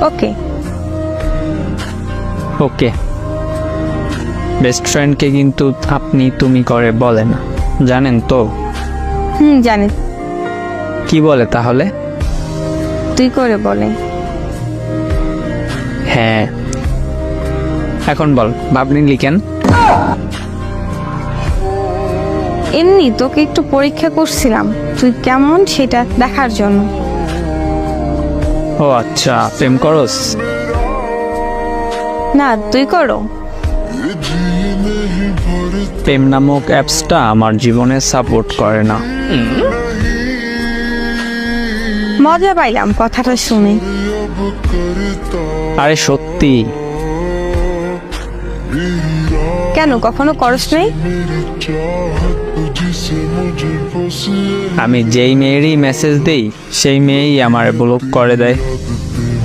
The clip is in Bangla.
ওকে। ওকে। বেস্ট ফ্রেন্ডকে কিন্তু আপনি তুমি করে বলে না, জানেন তো? জানি। কি বলে তাহলে? তুই করে বলে। হ্যাঁ, এখন বল ভাবনি লিখেন। এমনি তোকে একটু পরীক্ষা করছিলাম তুই কেমন সেটা দেখার জন্য। ও আচ্ছা, প্রেম করস? না, তুই করো। প্রেম নামক অ্যাপসটা আমার জীবনে সাপোর্ট করে না। মজা পাইলাম কথাটা শুনে। আরে সত্যি। কেন, কখনো করস নাই? আমি যেই মেয়েরই মেসেজ দেই সেই মেয়েই আমার ব্লক করে দেয়।